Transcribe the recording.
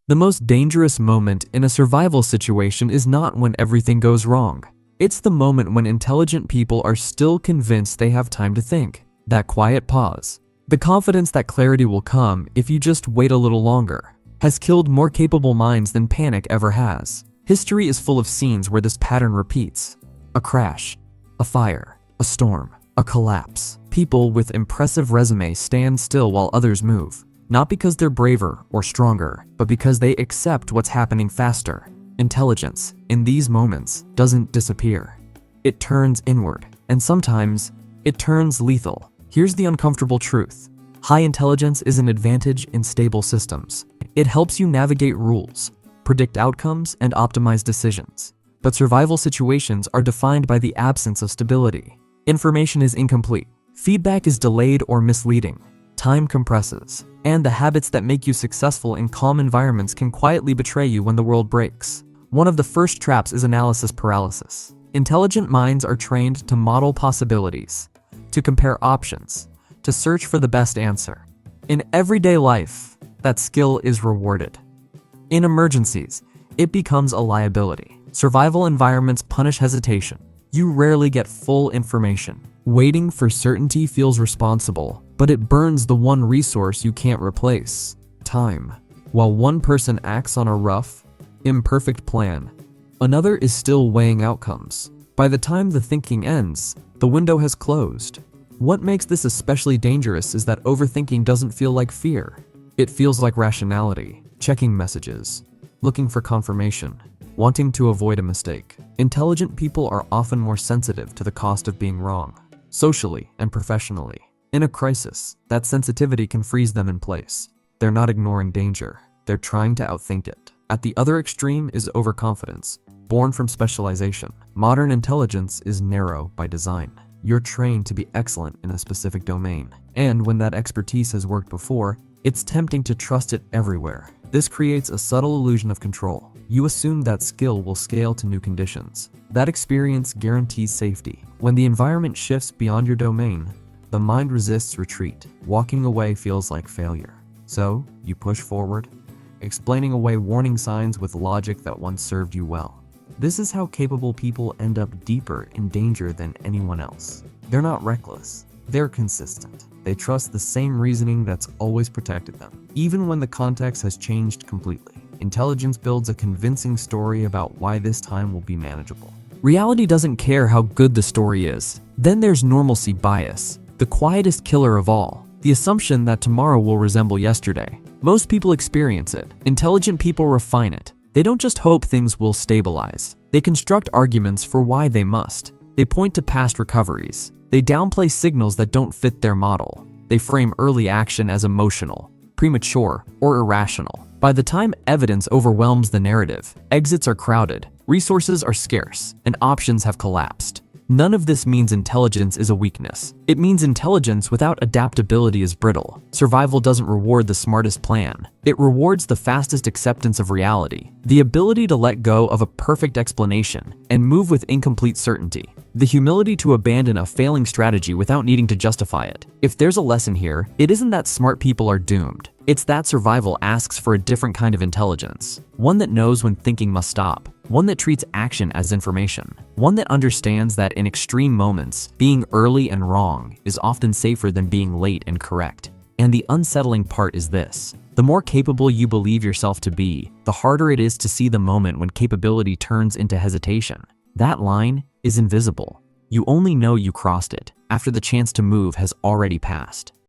The most dangerous moment in a survival situation is not when everything goes wrong. It's the moment when intelligent people are still convinced they have time to think. That quiet pause, the confidence that clarity will come if you just wait a little longer, has killed more capable minds than panic ever has. History is full of scenes where this pattern repeats. A crash, a fire, a storm, a collapse. People with impressive resumes stand still while others move, not because they're braver or stronger, but because they accept what's happening faster. Intelligence, in these moments, doesn't disappear. It turns inward, and sometimes it turns lethal. Here's the uncomfortable truth. High intelligence is an advantage in stable systems. It helps you navigate rules, predict outcomes, and optimize decisions. But survival situations are defined by the absence of stability. Information is incomplete. Feedback is delayed or misleading. Time compresses. And the habits that make you successful in calm environments can quietly betray you when the world breaks. One of the first traps is analysis paralysis. Intelligent minds are trained to model possibilities, to compare options, to search for the best answer. In everyday life, that skill is rewarded. In emergencies, it becomes a liability. Survival environments punish hesitation. You rarely get full information. Waiting for certainty feels responsible, but it burns the one resource you can't replace: time. While one person acts on a rough, imperfect plan, another is still weighing outcomes. By the time the thinking ends, the window has closed. What makes this especially dangerous is that overthinking doesn't feel like fear. It feels like rationality, checking messages, looking for confirmation, wanting to avoid a mistake. Intelligent people are often more sensitive to the cost of being wrong, socially and professionally. In a crisis, that sensitivity can freeze them in place. They're not ignoring danger, they're trying to outthink it. At the other extreme is overconfidence, born from specialization. Modern intelligence is narrow by design. You're trained to be excellent in a specific domain, and when that expertise has worked before, it's tempting to trust it everywhere. This creates a subtle illusion of control. You assume that skill will scale to new conditions. That experience guarantees safety. When the environment shifts beyond your domain, the mind resists retreat. Walking away feels like failure. So, you push forward, explaining away warning signs with logic that once served you well. This is how capable people end up deeper in danger than anyone else. They're not reckless. They're consistent. They trust the same reasoning that's always protected them, even when the context has changed completely. Intelligence builds a convincing story about why this time will be manageable. Reality doesn't care how good the story is. Then there's normalcy bias, the quietest killer of all, the assumption that tomorrow will resemble yesterday. Most people experience it. Intelligent people refine it. They don't just hope things will stabilize. They construct arguments for why they must. They point to past recoveries. They downplay signals that don't fit their model. They frame early action as emotional, premature, or irrational. By the time evidence overwhelms the narrative, exits are crowded, resources are scarce, and options have collapsed. None of this means intelligence is a weakness. It means intelligence without adaptability is brittle. Survival doesn't reward the smartest plan. It rewards the fastest acceptance of reality, the ability to let go of a perfect explanation and move with incomplete certainty, the humility to abandon a failing strategy without needing to justify it. If there's a lesson here, it isn't that smart people are doomed. It's that survival asks for a different kind of intelligence, one that knows when thinking must stop, one that treats action as information, one that understands that in extreme moments, being early and wrong is often safer than being late and correct. And the unsettling part is this: the more capable you believe yourself to be, the harder it is to see the moment when capability turns into hesitation. That line is invisible. You only know you crossed it after the chance to move has already passed.